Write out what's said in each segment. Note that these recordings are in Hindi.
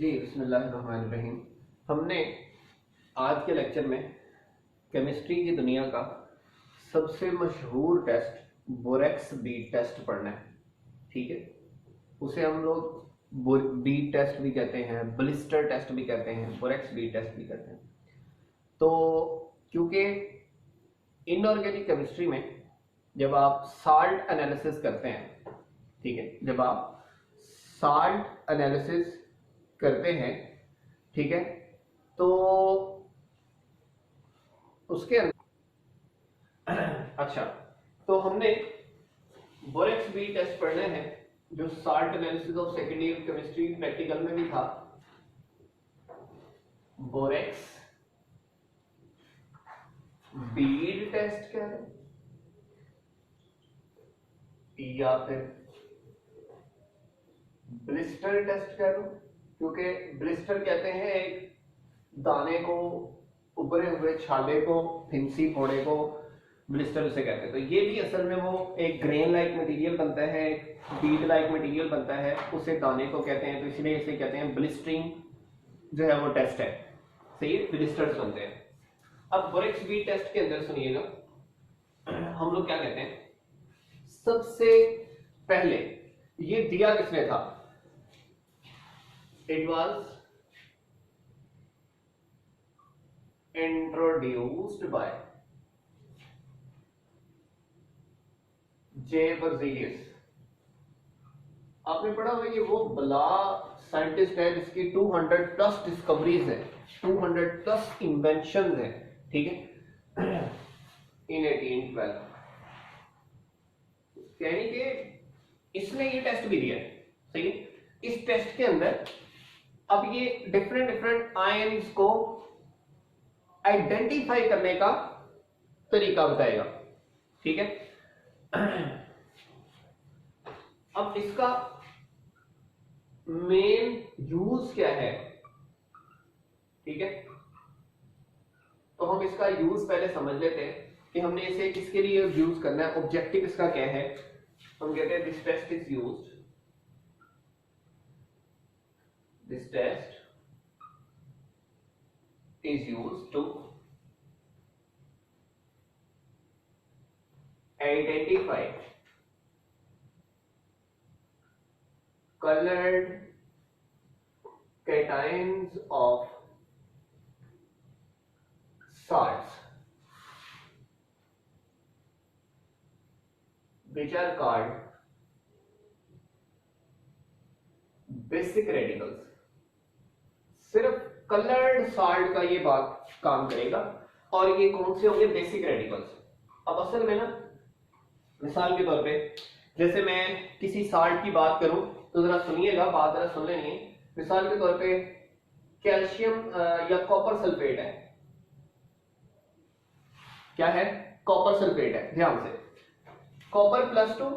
जी बिस्मिल्लाहिर्रहमानिर्रहीम। हमने आज के लेक्चर में केमिस्ट्री की दुनिया का सबसे मशहूर टेस्ट बोरेक्स बीट टेस्ट पढ़ना है। ठीक है, उसे हम लोग बीट टेस्ट भी कहते हैं, ब्लिस्टर टेस्ट भी कहते हैं, बोरेक्स बीट टेस्ट भी कहते हैं। तो क्योंकि इनऑर्गेनिक केमिस्ट्री में जब आप साल्ट एनालिसिस करते हैं, ठीक है, जब आप साल्ट एनालिसिस करते हैं, ठीक है, तो उसके अंदर अच्छा, तो हमने बोरेक्स बी टेस्ट पढ़ना है जो salt analysis of second year chemistry practical में भी था। बोरेक्स बीड टेस्ट क्या है, या फिर ब्लिस्टर टेस्ट कह लो, क्योंकि ब्लिस्टर कहते हैं एक दाने को, उभरे हुए छाले को, फिंसी फोड़े को ब्लिस्टर उसे कहते हैं। तो ये भी असल में वो एक ग्रेन लाइक मटेरियल बनता है, एक बीड लाइक मटेरियल बनता है, उसे दाने को कहते हैं, तो इसलिए इसे कहते हैं ब्लिस्टरिंग जो है वो टेस्ट है। सही है, ब्लिस्टर्स बनते हैं। अब बोरेक्स बीड टेस्ट के अंदर सुनिएगा, हम लोग क्या कहते हैं, सबसे पहले ये दिया किसने था? It was introduced by J Berzelius. आपने पढ़ा होगा, ये वो बला साइंटिस्ट है जिसकी 200 प्लस डिस्कवरीज है, 200 प्लस इन्वेंशन है, ठीक है, इन 1812। यानी कि इसने ये टेस्ट भी दिया है। सही है, इस टेस्ट के अंदर अब ये डिफरेंट आयन्स को आइडेंटिफाई करने का तरीका बताएगा। ठीक है, अब इसका मेन यूज क्या है? ठीक है, तो हम इसका यूज पहले समझ लेते हैं कि हमने इसे किसके लिए यूज करना है, ऑब्जेक्टिव इसका क्या है। हम कहते हैं this test is used, this test is used to identify colored cations of salts which are called basic radicals। सिर्फ कलर्ड साल्ट का ये बात काम करेगा, और ये कौन से होंगे? Basic radicals. अब असल में ना, मिसाल के तौर पे जैसे मैं किसी साल्ट की बात करूं तो जरा सुनिएगा, बात जरा सुन लेनी है। मिसाल के तौर पे कैल्शियम या कॉपर सल्फेट है, क्या है? कॉपर सल्फेट है। ध्यान से, कॉपर +2,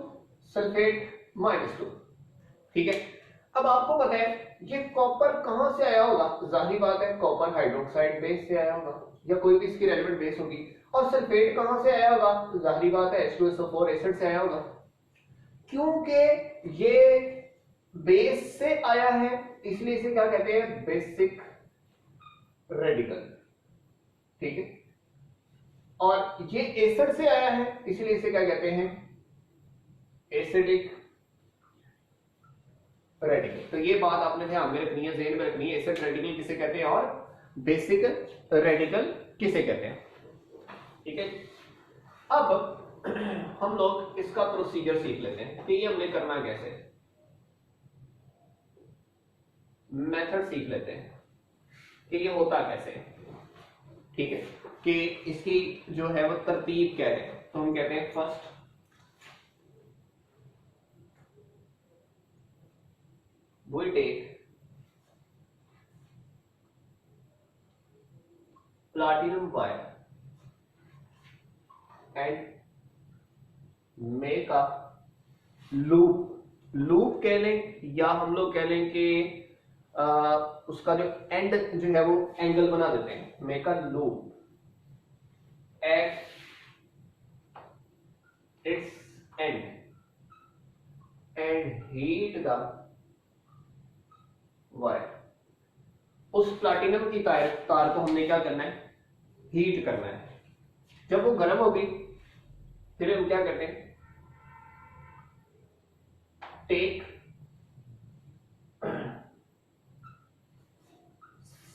सल्फेट -2। ठीक है, अब आपको पता है ये कॉपर कहां से आया होगा? जाहिर बात है कॉपर हाइड्रोक्साइड बेस से आया होगा, या कोई भी इसकी रेलेवेंट बेस होगी। और सल्फेट कहां से आया होगा? जाहिर बात है H2SO4 एसिड से आया होगा। क्योंकि ये बेस से आया है इसलिए इसे क्या कहते हैं? Basic radical. ठीक है, और ये एसिड से आया है इसलिए इसे क्या कहते हैं? Acidic radical. तो ये बात आपने ध्यान में रखनी है, ज़हन में रखनी है, एसिड रेडिकल किसे कहते हैं और बेसिक रेडिकल किसे कहते हैं। ठीक है, अब हम लोग इसका प्रोसीजर सीख लेते हैं कि ये हमने करना कैसे, मेथड सीख लेते हैं कि ये होता कैसे। ठीक है, कि इसकी जो है वो तरतीब क्या है। तो हम कहते हैं first we take platinum wire and make a loop। Loop कह लें या हम लोग कह लें कि उसका जो एंड जो है वो एंगल बना देते हैं। Make a loop at its end and heat the wire. उस प्लाटिनम की तार को हमने क्या करना है, हीट करना है। जब वो गर्म होगी फिर हम क्या करते हैं, take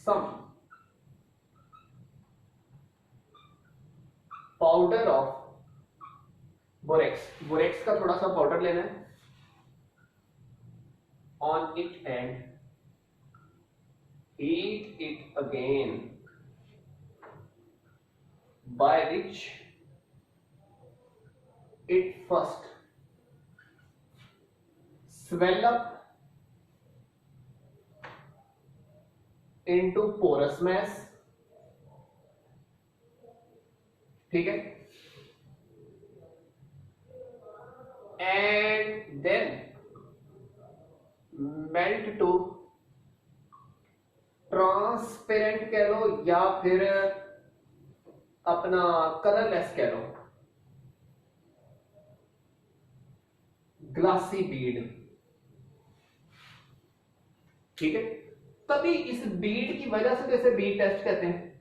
some powder of borax, borax का थोड़ा सा पाउडर लेना है, on it and heat it again by which it first swell up into porous mass, ठीक है, and then melt to transparent कह लो या फिर अपना कलरलेस कह लो, ग्लासी बीड, ठीक है। तभी इस बीड की वजह से जैसे बीड टेस्ट कहते हैं,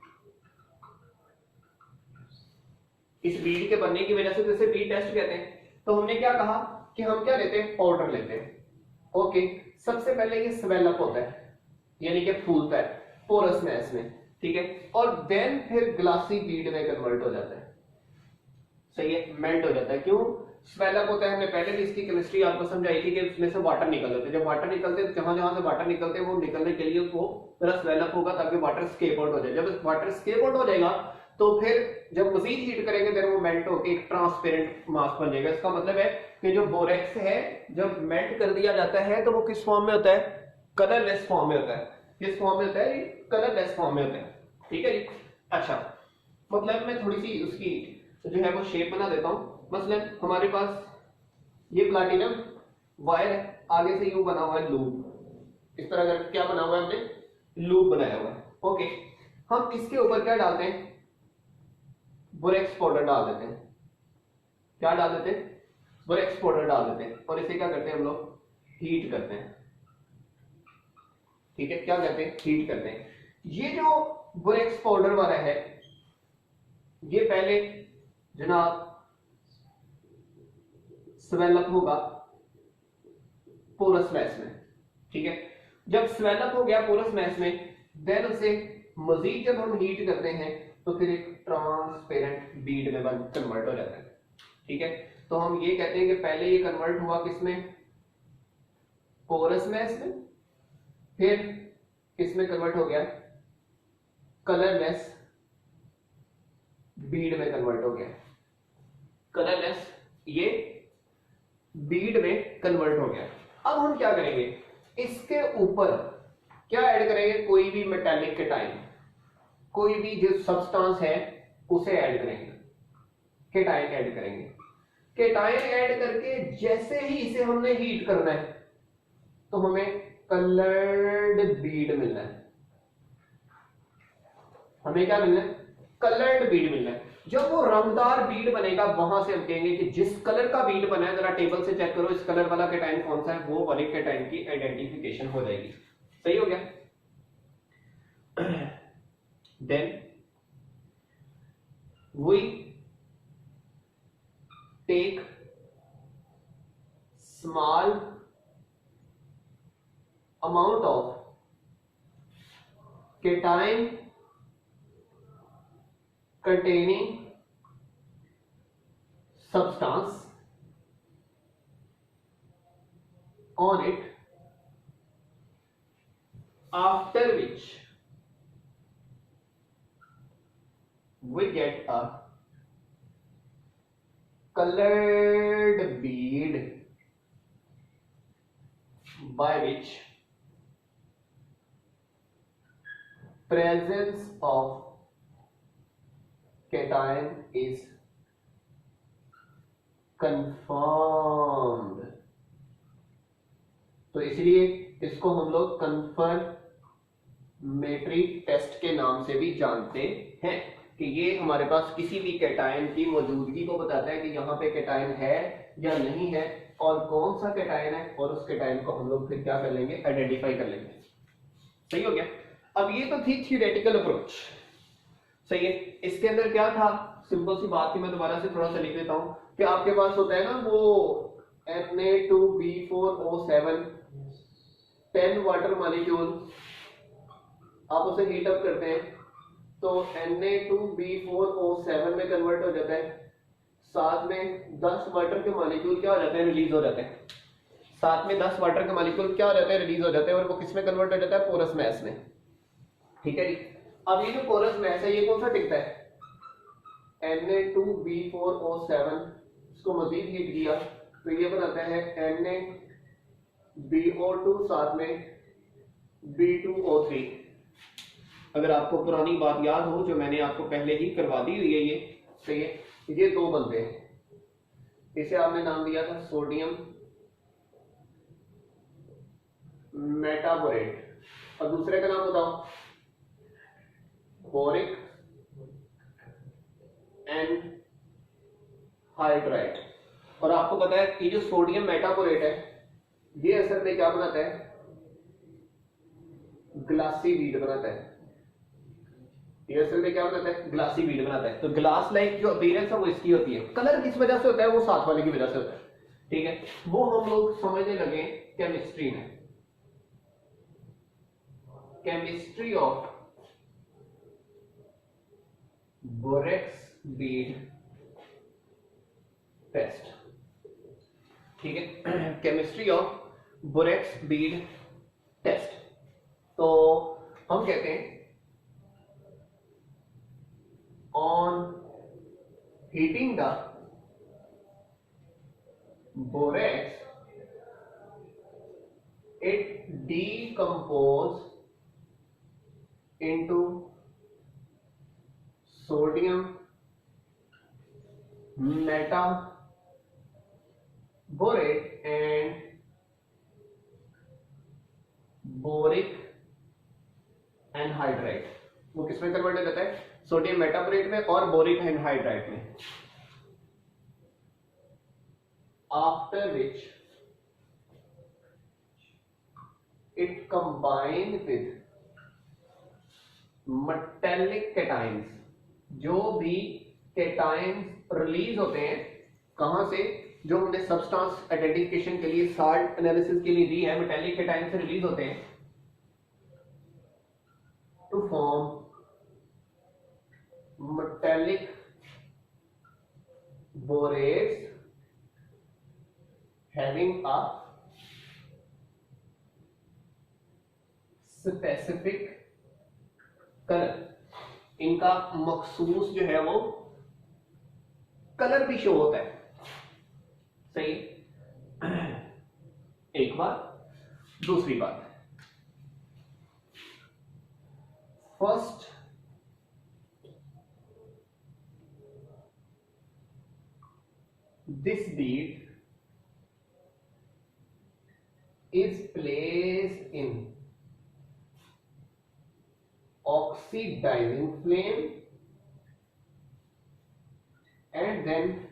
इस बीड के बनने की वजह से जैसे बीड टेस्ट कहते हैं। तो हमने क्या कहा कि हम क्या लेते हैं, पाउडर लेते हैं। ओके, सबसे पहले ये स्वेलअप होता है यानी कि फूलता है पोरस मैस में, ठीक है, और देन फिर ग्लासी बीड में कन्वर्ट हो जाता है, सही है, मेल्ट हो जाता है। क्यों स्वेलअप होता है, हमने पहले भी इसकी केमिस्ट्री आपको समझाई थी कि उसमें से वाटर निकलते थे। जब वाटर निकलते जहां जहां से वाटर निकलते वो निकलने के लिए वो थोड़ा स्वेलअप होगा ताकि वाटर स्केप आउट हो जाए। जब वाटर स्केप आउट हो जाएगा तो फिर जब मजीद हीट करेंगे देन वो मेल्ट होकर एक ट्रांसपेरेंट मास बन जाएगा। इसका मतलब है कि जो बोरेक्स है जब मेल्ट कर दिया जाता है तो वो किस फॉर्म में होता है, कलरलेस फॉर्म में होता है। किस फॉर्म में होता है, कलरलेस फॉर्म में होता है, ठीक है जी। अच्छा, मतलब मैं थोड़ी सी उसकी जो है वो शेप बना देता हूं। मसलन हमारे पास ये प्लाटिनम वायर है, आगे से यूं बना हुआ है लूप, इस तरह का क्या बना हुआ है, हमने लूप बनाया हुआ है। ओके, हम इसके ऊपर क्या डालते हैं, बोरेक्स पाउडर डाल देते हैं। क्या डाल देते हैं, बोरेक्स पाउडर डाल देते हैं और इसे क्या करते हैं हम लोग, हीट करते हैं, ठीक है। क्या करते हैं, हीट करते हैं। ये जो बोरेक्स पाउडर वाला है ये पहले जनाब स्वेलअप होगा पोरस मैस में, ठीक है। जब स्वेलअप हो गया पोरस मैस में देन उसे मजीद जब हम हीट करते हैं तो फिर एक ट्रांसपेरेंट बीड में कन्वर्ट हो जाता है, ठीक है। तो हम ये कहते हैं कि पहले ये कन्वर्ट हुआ किसमें, पोरस मैस में, फिर किसमें कन्वर्ट हो गया, कलरलेस बीड में कन्वर्ट हो गया। कलरलेस ये बीड में कन्वर्ट हो गया। अब हम क्या करेंगे, इसके ऊपर क्या ऐड करेंगे, कोई भी मेटालिक केटाइन, कोई भी जो सब्सटेंस है उसे ऐड करेंगे, केटाइन ऐड करेंगे। केटाइन ऐड करके जैसे ही इसे हमने हीट करना है तो हमें कलर्ड बीड मिलना है। हमें क्या मिलना है, कलर्ड बीड मिलना है। जब वो रंगदार बीड बनेगा वहां से हम कहेंगे कि जिस कलर का बीड बना है जरा टेबल से चेक करो इस कलर वाला केटाइन कौन सा है, वो वाले केटाइन की आइडेंटिफिकेशन हो जाएगी। सही हो गया। Then we take small amount of cation containing substance on it, after which we get a colored bead by which presence of cation is confirmed। तो इसलिए इसको हम लोग कंफर्मेटरी टेस्ट के नाम से भी जानते हैं कि ये हमारे पास किसी भी केटाइन की मौजूदगी को बताता है कि यहाँ पे केटाइन है या नहीं है और कौन सा केटाइन है, और उस केटाइन को हम लोग फिर क्या कर लेंगे, आइडेंटिफाई कर लेंगे। सही हो गया। अब ये तो थी थियोरेटिकल अप्रोच, सही है। इसके अंदर क्या था, सिंपल सी बात थी, मैं दोबारा से थोड़ा सा लिख देता हूं कि आपके पास होता है ना वो Na2B4O7 10 वाटर मॉलिक्यूल, आप उसे हीट अप करते हैं तो Na2B4O7 में कन्वर्ट हो जाता है, साथ में 10 वाटर के मॉलिक्यूल क्या हो जाते हैं, रिलीज हो जाते हैं। साथ में 10 वाटर के मॉलिक्यूल क्या हो जाते हैं, रिलीज हो जाते हैं, और वो किस में कन्वर्ट हो जाता है, पोरस मैस में। ठीक है जी। अब ये जो पोरस मैस है ये कौन सा टिकता है, Na2B4O7, इसको मजीद हीट किया तो ये बनाता है NaBO2 साथ में B2O3। अगर आपको पुरानी बात याद हो जो मैंने आपको पहले ही करवा दी हुई है, ये सही है, ये दो बनते हैं, इसे आपने नाम दिया था सोडियम मेटाबोरेट, और दूसरे का नाम बताओ, बोरिक एनहाइड्राइड। और आपको पता है ये जो सोडियम मेटाबोरेट है ये असल में क्या बनाता है, ग्लासी वीड बनाता है। ये असल में क्या बनाता है, ग्लासी वीड बनाता है। तो ग्लास लाइक जो अपीयरेंस है वो इसकी होती है। कलर किस वजह से होता है, वो साथ वाले की वजह से होता है। ठीक है, वो हम लोग समझने लगे केमिस्ट्री में, chemistry of borax bead test. ठीक है, chemistry of borax bead test. तो हम कहते हैं on heating the borax it decompose into sodium metaborate and boric anhydride. वो किसमें कन्वर्ट हो जाता है, सोडियम मेटाबोरेट में और बोरिक एनहाइड्राइड में। After which it combine with metallic cations. जो भी कैटाइंस रिलीज होते हैं कहां से, जो हमने सब्सटेंस आइडेंटिफिकेशन के लिए साल्ट एनालिसिस के लिए दी है, मेटेलिक कैटाइंस से रिलीज होते हैं to form metallic borates having a specific color। इनका मखसूस जो है वो कलर भी शो होता है, सही। एक बात, दूसरी बात, First, this bead is placed in oxidizing flame and then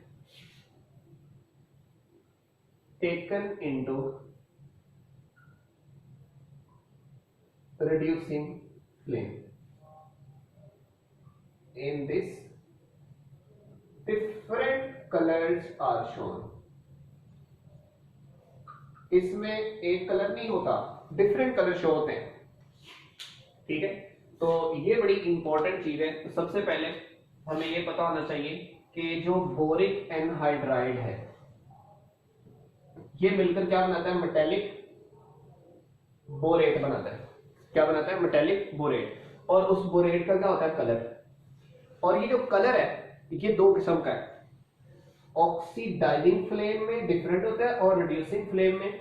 taken into reducing flame. In this, different colors are shown। इसमें एक कलर नहीं होता, डिफरेंट कलर शो होते हैं। ठीक है, तो ये बड़ी इंपॉर्टेंट चीज है। तो सबसे पहले हमें ये पता होना चाहिए कि जो बोरिक एनहाइड्राइड है ये मिलकर क्या बनाता है, मेटेलिक बोरेट बनाता है। क्या बनाता है, मेटेलिक बोरेट। और उस बोरेट का क्या होता है, कलर। और ये जो कलर है ये दो किस्म का है, ऑक्सीडाइजिंग फ्लेम में डिफरेंट होता है और रिड्यूसिंग फ्लेम में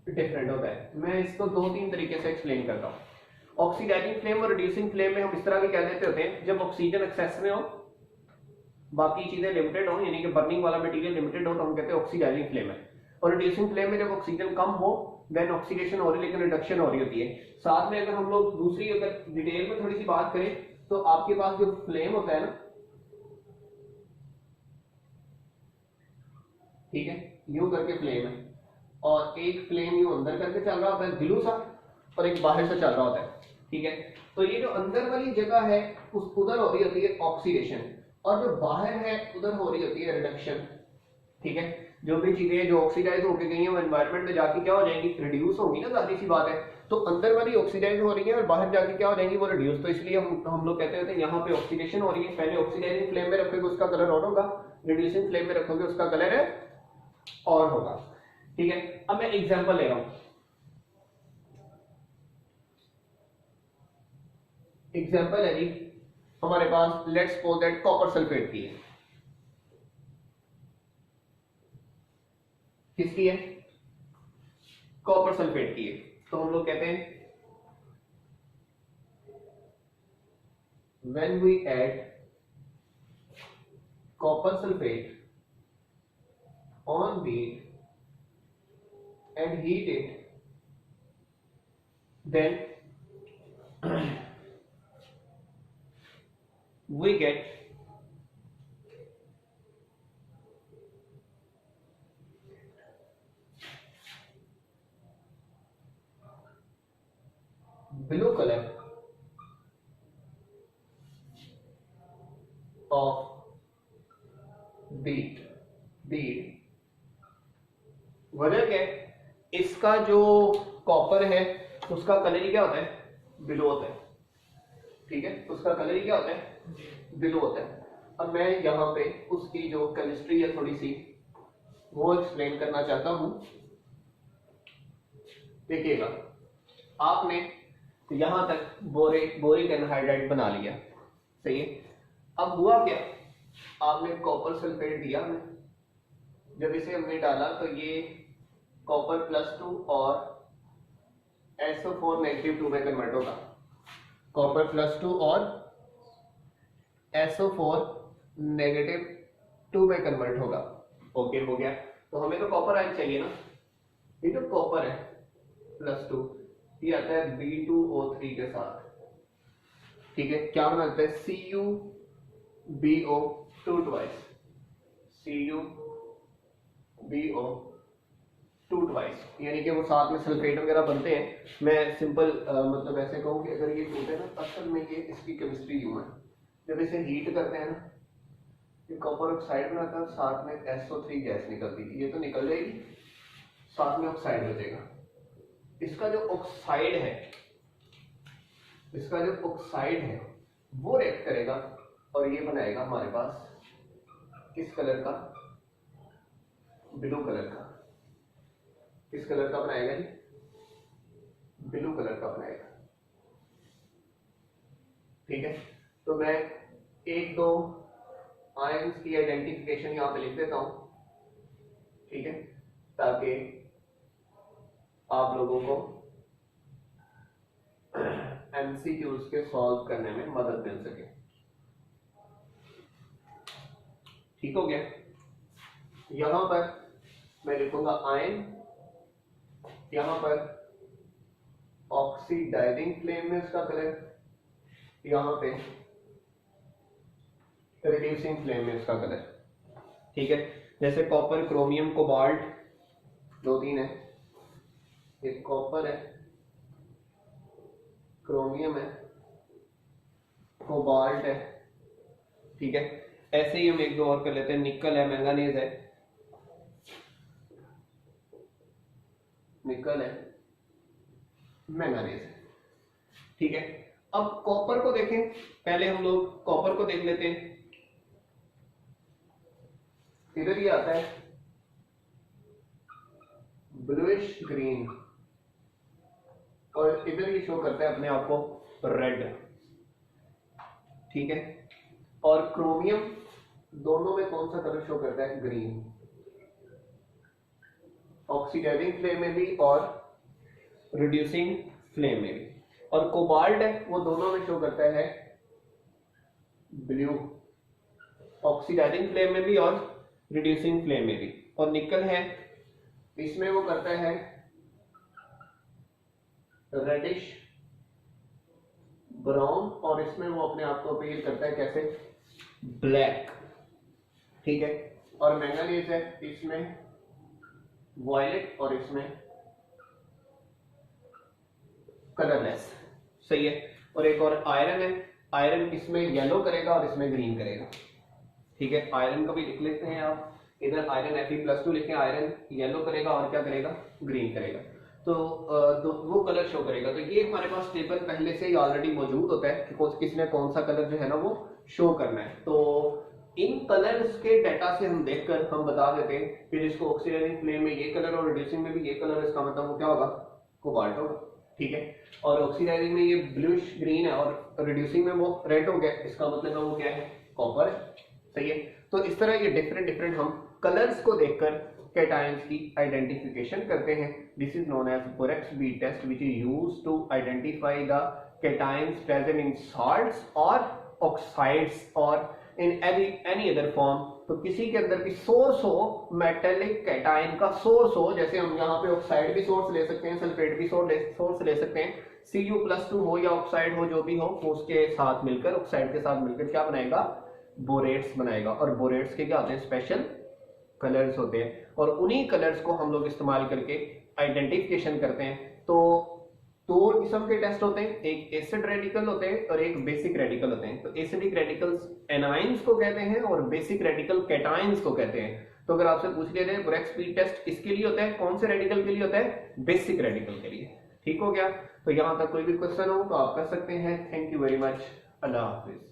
डिफरेंट होता है। मैं इसको दो तीन तरीके से एक्सप्लेन करता हूँ। ऑक्सीडाइजिंग फ्लेम और रिड्यूसिंग फ्लेम में हम इस तरह भी कह देते होते हैं, जब ऑक्सीजन एक्सेस में हो बाकी चीजें लिमिटेड हो, यानी कि बर्निंग वाला मटेरियल लिमिटेड हो, तो हम कहते हैं ऑक्सीडाइजिंग फ्लेम है। और रिड्यूसिंग फ्लेम में जब ऑक्सीजन कम हो देन ऑक्सीडेशन हो रही है लेकिन रिडक्शन हो रही होती है। साथ में अगर हम लोग दूसरी अगर डिटेल में थोड़ी सी बात करें तो आपके पास जो फ्लेम होता है ना, ठीक है, यूं करके फ्लेम है, और एक फ्लेम यूं अंदर करके चल रहा होता है ग्लू सा, और एक बाहर से चल रहा होता है। ठीक है। तो ये जो अंदर वाली जगह है उस उधर हो रही होती है ऑक्सीडेशन, और जो बाहर है उधर हो रही होती है रिडक्शन। ठीक है, जो भी चीजें जो ऑक्सीडाइज होके गई हैं वो एनवायरनमेंट में जाके क्या हो जाएंगी, रिड्यूस होंगी ना, जाहिर सी बात है। तो अंदर वाली ऑक्सीडाइज हो रही है और बाहर जाके क्या हो जाएंगी, वो रिड्यूस। तो इसलिए हम लोग कहते हैं यहाँ पे ऑक्सीडेशन हो रही है। पहले ऑक्सीडाइजिंग फ्लेम में रखोगे उसका कलर और होगा, रिड्यूसिंग फ्लेम में रखोगे उसका कलर है और होगा। ठीक है, अब मैं एग्जांपल ले रहा हूं। एग्जांपल है जी हमारे पास, let's suppose that copper sulphate की है। किसकी है, कॉपर सल्फेट की है। तो हम लोग कहते हैं when we add copper sulfate on bead and heat it, then we get blue color of bead। वजह क्या है, इसका जो कॉपर है उसका कलर ही क्या होता है, ब्लू होता है। ठीक है, उसका कलर ही क्या होता है, ब्लू होता है। अब मैं यहाँ पे उसकी जो केमिस्ट्री है थोड़ी सी वो एक्सप्लेन करना चाहता हूं। देखिएगा, आपने यहां तक बोरिक एनहाइड्राइड बना लिया, सही है। अब हुआ क्या, आपने कॉपर सल्फेट दिया हमें, जब इसे हमने डाला तो ये कॉपर +2 और SO4 -2 में कन्वर्ट होगा। कॉपर +2 और SO4 -2 में कन्वर्ट होगा। ओके, हो गया। तो हमें तो कॉपर आयन चाहिए ना। ये जो कॉपर है +2 ये आता है B2O3 के साथ। ठीक है, क्या बनाता है, CuBO2 ट्वाइस, CuBO2 ट्वाइस, यानी कि वो साथ में सल्फेट वगैरह बनते हैं। मैं सिंपल मतलब ऐसे कहूँ कि अगर ये टूटे ना, असल में ये इसकी केमिस्ट्री यूं है, जब इसे हीट करते हैं ना, ये कॉपर ऑक्साइड बनाता है, साथ में SO3 गैस निकलती है, ये तो निकल जाएगी, साथ में ऑक्साइड बचेगा। इसका जो ऑक्साइड है वो रिएक्ट करेगा और ये बनाएगा हमारे पास किस कलर का, ब्लू कलर का। किस कलर का बनाएगा जी, ब्लू कलर का बनाएगा। ठीक है, तो मैं एक दो आयंस की आइडेंटिफिकेशन यहां पे लिख देता हूं। ठीक है, ताकि आप लोगों को MCQs के सॉल्व करने में मदद मिल सके। ठीक हो गया। यहां पर मैं लिखूंगा आयन, यहां पर ऑक्सीडाइजिंग फ्लेम में उसका कलर, यहां पे रिड्यूसिंग फ्लेम में उसका कलर। ठीक है, जैसे कॉपर, क्रोमियम, कोबाल्ट, 2-3 है। एक कॉपर है, क्रोमियम है, कोबाल्ट है। ठीक है, ऐसे ही हम एक दो और कर लेते हैं। निकल है, मैंगानीज है, निकल है, मैंगानीज है। ठीक है, अब कॉपर को देखें, पहले हम लोग कॉपर को देख लेते हैं। इधर ये आता है ब्लूइश ग्रीन और इधर ये शो करता है अपने आप को रेड। ठीक है, और क्रोमियम दोनों में कौन सा कलर शो करता है, ग्रीन, ऑक्सीडाइजिंग फ्लेम में भी और रिड्यूसिंग फ्लेम में भी। और कोबाल्ट है वो दोनों में शो करता है ब्लू, ऑक्सीडाइजिंग फ्लेम में भी और रिड्यूसिंग फ्लेम में भी। और निकल है, इसमें वो करता है रेडिश ब्राउन, और इसमें वो अपने आप को अपील करता है कैसे, ब्लैक। ठीक है, और मैंगानीज है, इसमें वायलेट और इसमें कलरलेस। सही है। और एक और आयरन है, आयरन इसमें येलो करेगा और इसमें ग्रीन करेगा, ठीक है। आयरन को भी लिख लेते हैं आप, इधर आयरन Fe+2 लिखें, आयरन येलो करेगा और क्या करेगा, ग्रीन करेगा। तो वो कलर शो करेगा। तो ये हमारे पास टेबल पहले से ही ऑलरेडी मौजूद होता है कि किसने कौन सा कलर जो है ना वो शो करना है। तो इन कलर्स के डाटा से हम देखकर हम बता देते हैं कि जिसको ऑक्सीडाइजिंग फ्लेम में ये कलर और रिड्यूसिंग में भी ये कलर, इसका मतलब वो क्या होगा, कोबाल्ट होगा, ठीक है। और ऑक्सीडाइजिंग में ये ब्लूइश ग्रीन है और रिड्यूसिंग में वो रेड हो गया, इसका मतलब वो क्या है, कॉपर है, सही है। तो इस तरह ये डिफरेंट डिफरेंट हम कलर्स को देखकर कैटायंस की आइडेंटिफिकेशन करते हैं। This is known as borax bead test which is used to identify the cations present in salts और ऑक्साइड्स और इन एनी अदर फॉर्म। तो किसी के अंदर भी सोर्स हो, मेटेलिक कैटायन का सोर्स हो, जैसे हम यहाँ पे ऑक्साइड भी सोर्स ले सकते हैं, सल्फेट भी सोर्स ले सकते हैं, Cu+2 हो या ऑक्साइड हो, जो भी हो, उसके साथ मिलकर, ऑक्साइड के साथ मिलकर क्या बनाएगा, बोरेट्स बनाएगा। और बोरेट्स के क्या होते हैं, स्पेशल कलर्स होते हैं, और उन्हीं कलर्स को हम लोग इस्तेमाल करके आइडेंटिफिकेशन करते हैं। तो दो किस्म के टेस्ट होते हैं, एक एसिड रेडिकल होते हैं और एक बेसिक रेडिकल होते हैं। तो एसिडिक रेडिकल्स एनाइंस को कहते हैं और बेसिक रेडिकल कैटाइंस को कहते हैं। तो अगर आपसे पूछ लिया जाए बोरेक्स बीट टेस्ट किसके लिए होता है, कौन से रेडिकल के लिए होता है, बेसिक रेडिकल के लिए, ठीक हो गया। तो यहां तक कोई भी क्वेश्चन हो तो आप कर सकते हैं। Thank you very much, Allah Hafiz.